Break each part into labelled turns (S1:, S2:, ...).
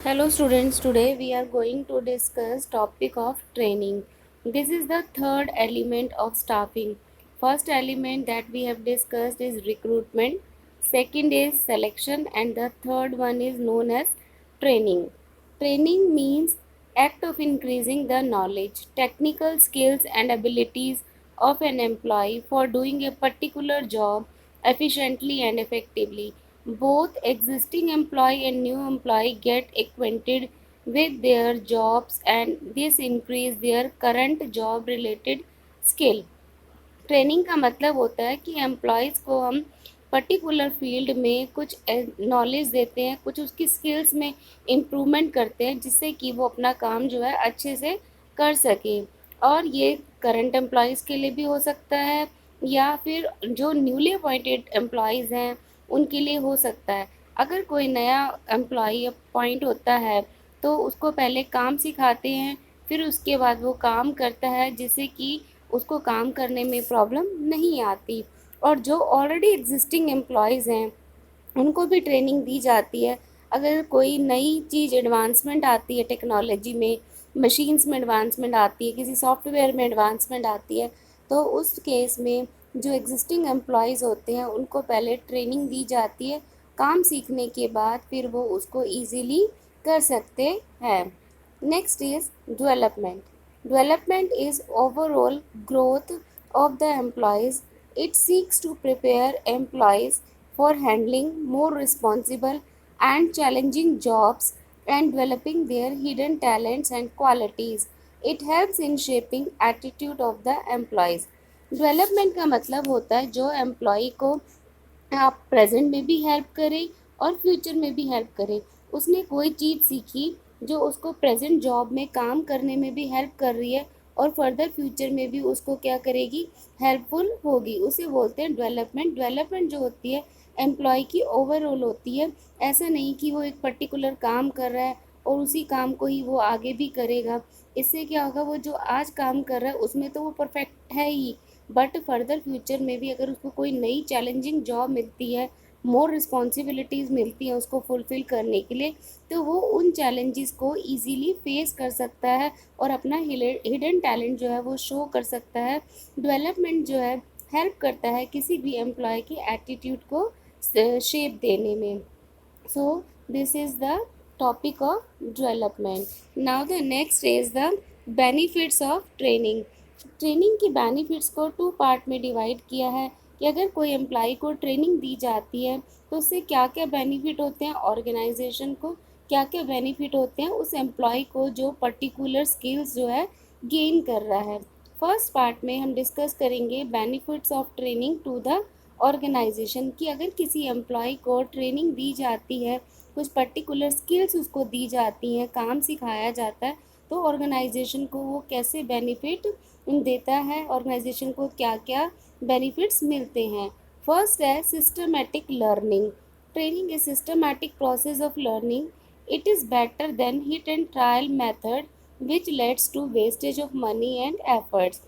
S1: Hello students, today we are going to discuss topic of training. This is the third element of staffing. First element that we have discussed is recruitment, second is selection and the third one is known as training. Training means act of increasing the knowledge, technical skills and abilities of an employee for doing a particular job efficiently and effectively. Both existing employee and new employee get acquainted with their jobs and this increase their current job related skill. Training का मतलब होता है कि employees को हम particular field में कुछ knowledge देते हैं, कुछ उसकी स्किल्स में इम्प्रूवमेंट करते हैं जिससे कि वो अपना काम जो है अच्छे से कर सके। और ये करंट एम्प्लॉयज़ के लिए भी हो सकता है या फिर जो न्यूली अपॉइंटेड एम्प्लॉयज़ हैं उनके लिए हो सकता है। अगर कोई नया एम्प्लॉय अपॉइंट होता है तो उसको पहले काम सिखाते हैं, फिर उसके बाद वो काम करता है जिससे कि उसको काम करने में प्रॉब्लम नहीं आती। और जो ऑलरेडी एग्जिस्टिंग एम्प्लॉयज़ हैं उनको भी ट्रेनिंग दी जाती है। अगर कोई नई चीज़ एडवांसमेंट आती है टेक्नोलॉजी में, मशीन्स में एडवांसमेंट आती है, किसी सॉफ्टवेयर में एडवांसमेंट आती है, तो उस केस में जो एग्जिस्टिंग एम्प्लॉयज़ होते हैं उनको पहले ट्रेनिंग दी जाती है। काम सीखने के बाद फिर वो उसको ईज़िली कर सकते हैं। Next is development. Development is overall growth of the employees. It seeks to prepare employees for handling more responsible and challenging jobs and developing their hidden talents and qualities. It helps in shaping attitude of the employees. Development का मतलब होता है जो employ को आप present में भी help करें और फ्यूचर में भी हेल्प करें। उसने कोई चीज़ सीखी जो उसको प्रेजेंट जॉब में काम करने में भी हेल्प कर रही है और फर्दर फ्यूचर में भी उसको क्या करेगी, हेल्पफुल होगी, उसे बोलते हैं डेवलपमेंट। डेवलपमेंट जो होती है एम्प्लॉय की ओवरऑल होती है। ऐसा नहीं कि वो एक पर्टिकुलर काम कर रहा है और उसी काम को ही वो आगे भी करेगा। इससे क्या होगा, वो जो आज काम कर रहा है उसमें तो वो परफेक्ट है ही, बट फर्दर फ्यूचर में भी अगर उसको कोई नई चैलेंजिंग जॉब मिलती है, मोर रिस्पॉन्सिबिलिटीज़ मिलती हैं उसको फुलफ़िल करने के लिए, तो वो उन चैलेंजेस को इजीली फेस कर सकता है और अपना हिडन टैलेंट जो है वो शो कर सकता है। डेवलपमेंट जो है हेल्प करता है किसी भी एम्प्लॉय की एटीट्यूड को शेप देने में। So this is the topic of development. Now the next is the benefits of training. Training key benefits को टू पार्ट में डिवाइड किया है कि अगर कोई एम्प्लॉय को ट्रेनिंग दी जाती है तो उससे क्या क्या बेनिफिट होते हैं, ऑर्गेनाइजेशन को क्या क्या बेनिफिट होते हैं, उस एम्प्लॉय को जो पर्टिकुलर स्किल्स जो है गेन कर रहा है। फर्स्ट पार्ट में हम डिस्कस करेंगे benefits of training to the organisation कि अगर किसी एम्प्लॉय को ट्रेनिंग दी जाती है, कुछ पर्टिकुलर स्किल्स उसको दी जाती हैं, काम सिखाया जाता है, तो ऑर्गेनाइजेशन को वो कैसे बेनिफिट देता है, ऑर्गेनाइजेशन को क्या क्या बेनिफिट्स मिलते हैं। फर्स्ट है systematic learning. Training is systematic process of learning. It is better than hit and trial method which leads to wastage of money and efforts.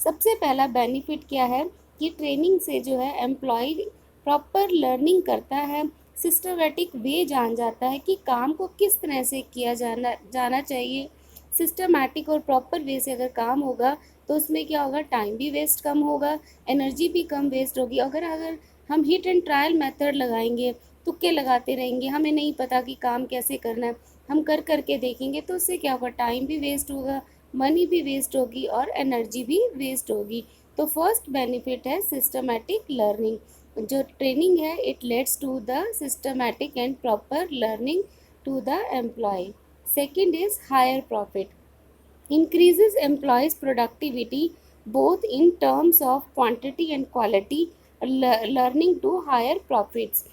S1: सबसे पहला बेनिफिट क्या है कि ट्रेनिंग से जो है एम्प्लॉय प्रॉपर लर्निंग करता है, सिस्टमेटिक वे जान जाता है कि काम को किस तरह से किया जाना चाहिए। सिस्टमेटिक और प्रॉपर वे से अगर काम होगा तो उसमें क्या होगा, टाइम भी वेस्ट कम होगा, एनर्जी भी कम वेस्ट होगी। अगर अगर हम हिट एंड ट्रायल मेथड लगाएंगे, तुक्के लगाते रहेंगे, हमें नहीं पता कि काम कैसे करना है, हम कर करके देखेंगे, तो उससे क्या होगा, टाइम भी वेस्ट होगा, मनी भी वेस्ट होगी और एनर्जी भी वेस्ट होगी। तो फर्स्ट बेनिफिट है सिस्टमेटिक लर्निंग। जो ट्रेनिंग है it leads to the systematic and proper learning to the employee. Second is higher profit. Increases employees' productivity both in terms of quantity and quality, learning to higher profits.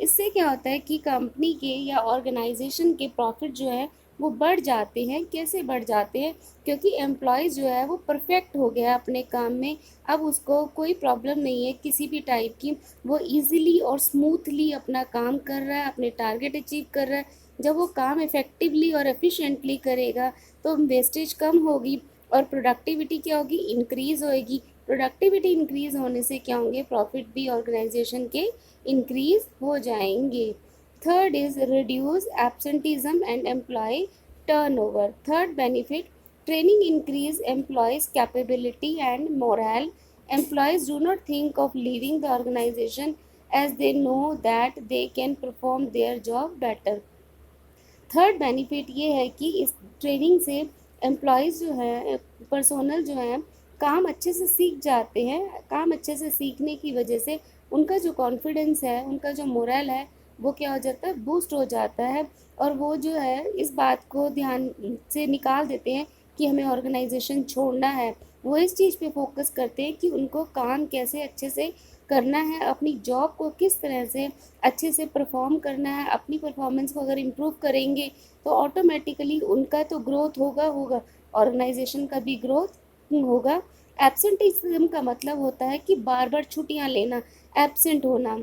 S1: इससे क्या होता है कि company के या organisation के profit जो है वो बढ़ जाते हैं। कैसे बढ़ जाते हैं, क्योंकि एम्प्लॉयज़ जो है वो परफेक्ट हो गया अपने काम में, अब उसको कोई प्रॉब्लम नहीं है किसी भी टाइप की, वो इजीली और स्मूथली अपना काम कर रहा है, अपने टारगेट अचीव कर रहा है। जब वो काम इफ़ेक्टिवली और एफिशिएंटली करेगा तो वेस्टेज कम होगी और प्रोडक्टिविटी क्या होगी, इंक्रीज़ होएगी। प्रोडक्टिविटी इंक्रीज़ होने से क्या होंगे, प्रॉफिट भी ऑर्गेनाइजेशन के इंक्रीज़ हो जाएंगे। Third is reduce absenteeism and employee turnover. Third benefit, training increase employees capability and morale. Employees do not think of leaving the organization as they know that they can perform their job better. Third benefit ये है कि इस training से employees जो है, personnel जो है, काम अच्छे से सीख जाते हैं। काम अच्छे से सीखने की वजह से उनका जो कॉन्फिडेंस है, उनका जो मोरल है, वो क्या हो जाता है, बूस्ट हो जाता है। और वो जो है इस बात को ध्यान से निकाल देते हैं कि हमें ऑर्गेनाइजेशन छोड़ना है। वो इस चीज़ पे फोकस करते हैं कि उनको काम कैसे अच्छे से करना है, अपनी जॉब को किस तरह से अच्छे से परफॉर्म करना है। अपनी परफॉर्मेंस को अगर इम्प्रूव करेंगे तो ऑटोमेटिकली उनका तो ग्रोथ होगा, ऑर्गेनाइजेशन का भी ग्रोथ होगा। एब्सेंटिज्म का मतलब होता है कि बार बार छुट्टियां लेना, एब्सेंट होना।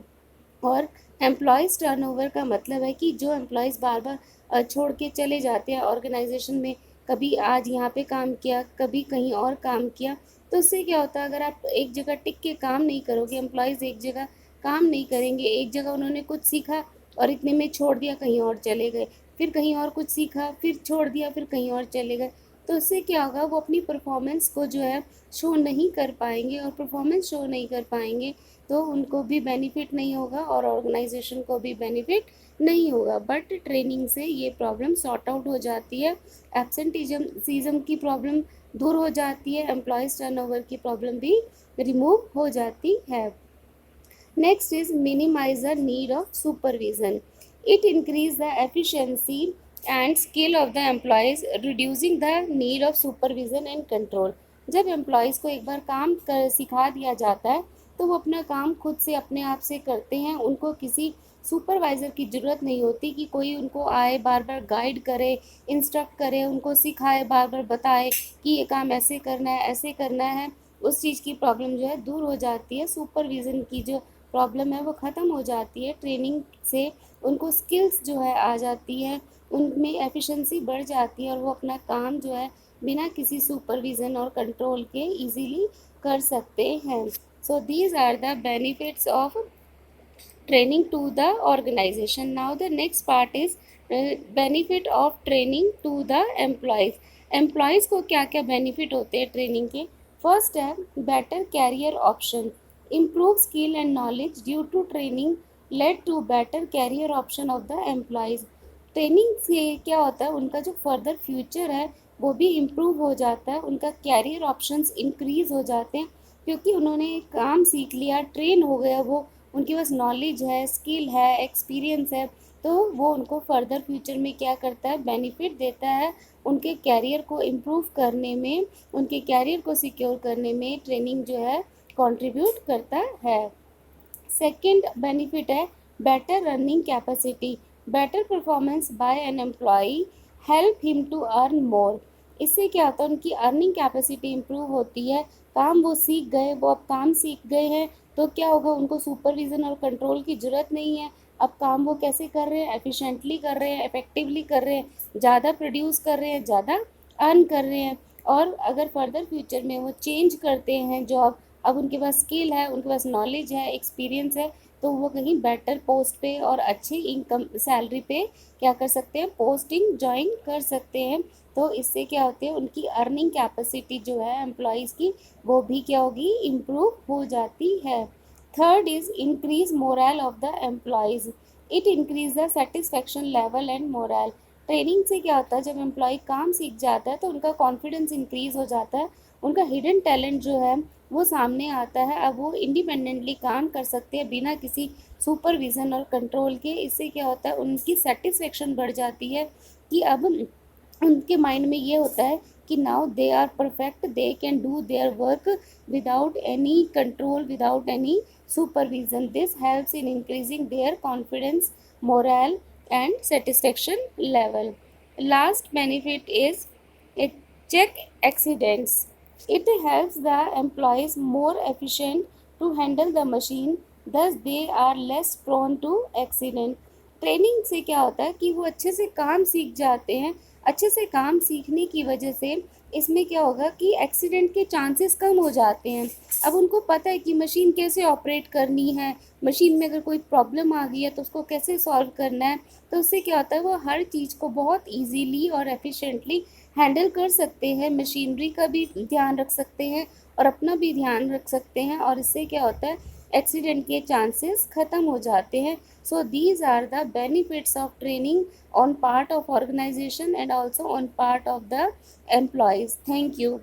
S1: और एम्प्लॉयज़ टर्नओवर का मतलब है कि जो एम्प्लॉयज़ बार बार छोड़ के चले जाते हैं ऑर्गेनाइजेशन में, कभी आज यहाँ पे काम किया, कभी कहीं और काम किया, तो उससे क्या होता है, अगर आप एक जगह टिक के काम नहीं करोगे, एम्प्लॉयज़ एक जगह काम नहीं करेंगे, एक जगह उन्होंने कुछ सीखा और इतने में छोड़ दिया, कहीं और चले गए, फिर कहीं और कुछ सीखा, फिर छोड़ दिया, फिर कहीं और चले गए, तो उससे क्या होगा, वो अपनी परफॉर्मेंस को जो है शो नहीं कर पाएंगे। और परफॉर्मेंस शो नहीं कर पाएंगे तो उनको भी बेनिफिट नहीं होगा और ऑर्गेनाइजेशन को भी बेनिफिट नहीं होगा। बट ट्रेनिंग से ये प्रॉब्लम सॉर्ट आउट हो जाती है, एब्सेंटीज़म की प्रॉब्लम दूर हो जाती है, एम्प्लॉयज़ टर्नओवर की प्रॉब्लम भी रिमूव हो जाती है। Next is minimize the need of supervision. It increase the efficiency and skill of the employees, reducing the need of supervision and control. जब एम्प्लॉयज़ को एक बार काम कर सिखा दिया जाता है तो वो अपना काम खुद से अपने आप से करते हैं। उनको किसी सुपरवाइज़र की ज़रूरत नहीं होती कि कोई उनको आए बार बार गाइड करे, इंस्ट्रक्ट करे, उनको सिखाए, बार बार बताए कि ये काम ऐसे करना है, ऐसे करना है। उस चीज़ की प्रॉब्लम जो है दूर हो जाती है। सुपरविज़न की जो प्रॉब्लम है वो ख़त्म हो जाती है। ट्रेनिंग से उनको स्किल्स जो है आ जाती है, उनमें एफिशिएंसी बढ़ जाती है और वो अपना काम जो है बिना किसी सुपरविज़न और कंट्रोल के इजीली कर सकते हैं। So these are the benefits of training to the organization. Now the next part is benefit of training to the employees. Employees को क्या क्या benefit होते हैं ट्रेनिंग के? फर्स्ट है better career option. Improve skill and knowledge due to training led to better career option of the employees. Training से क्या होता है, उनका जो फर्दर फ्यूचर है वो भी इम्प्रूव हो जाता है, उनका कैरियर ऑप्शंस इंक्रीज हो जाते हैं क्योंकि उन्होंने काम सीख लिया, ट्रेन हो गया, वो उनके पास नॉलेज है, स्किल है, एक्सपीरियंस है, तो वो उनको फर्दर फ्यूचर में क्या करता है, बेनिफिट देता है। उनके कैरियर को इम्प्रूव करने में, उनके कैरियर को सिक्योर करने में ट्रेनिंग जो है कंट्रीब्यूट करता है। सेकेंड बेनिफिट है better earning capacity. Better performance by an employee help him to earn more. इससे क्या होता है, उनकी अर्निंग कैपेसिटी इम्प्रूव होती है। काम वो सीख गए, वो अब काम सीख गए हैं तो क्या होगा, उनको सुपरविज़न और कंट्रोल की ज़रूरत नहीं है। अब काम वो कैसे कर रहे हैं, एफिशिएंटली कर रहे हैं, इफेक्टिवली कर रहे हैं, ज़्यादा प्रोड्यूस कर रहे हैं, ज़्यादा अर्न कर रहे हैं। और अगर फर्दर फ्यूचर में वो चेंज करते हैं जॉब, अब उनके पास स्किल है, उनके पास नॉलेज है, एक्सपीरियंस है, तो वो कहीं बेटर पोस्ट पे और अच्छी इनकम सैलरी पे क्या कर सकते हैं, पोस्टिंग ज्वाइन कर सकते हैं। तो इससे क्या होते हैं, उनकी अर्निंग कैपेसिटी जो है एम्प्लॉयज़ की वो भी क्या होगी, इम्प्रूव हो जाती है। Third is increase moral of the employees. It increase the satisfaction level and moral. Training से क्या होता है, जब एम्प्लॉय काम सीख जाता है तो उनका कॉन्फिडेंस इंक्रीज हो जाता है, उनका हिडन टैलेंट जो है वो सामने आता है। अब वो इंडिपेंडेंटली काम कर सकते हैं बिना किसी सुपरविज़न और कंट्रोल के। इससे क्या होता है, उनकी सेटिस्फेक्शन बढ़ जाती है कि अब उनके माइंड में ये होता है कि now they are perfect, they can do their work without any control, without any supervision. This helps in increasing their confidence, morale and satisfaction level. Last benefit is it check accidents. It helps the employees more efficient to handle the machine, thus they are less prone to accident. Training से क्या होता है कि वो अच्छे से काम सीख जाते हैं। अच्छे से काम सीखने की वजह से इसमें क्या होगा कि एक्सीडेंट के चांसेस कम हो जाते हैं। अब उनको पता है कि मशीन कैसे ऑपरेट करनी है, मशीन में अगर कोई प्रॉब्लम आ गई है तो उसको कैसे सॉल्व करना है। तो उससे क्या होता है, वो हर चीज़ को बहुत ईजीली और एफिशिएंटली हैंडल कर सकते हैं, मशीनरी का भी ध्यान रख सकते हैं और अपना भी ध्यान रख सकते हैं, और इससे क्या होता है, एक्सीडेंट के चांसेस ख़त्म हो जाते हैं। So these are the benefits of training on part of organization and also on part of the employees. Thank you.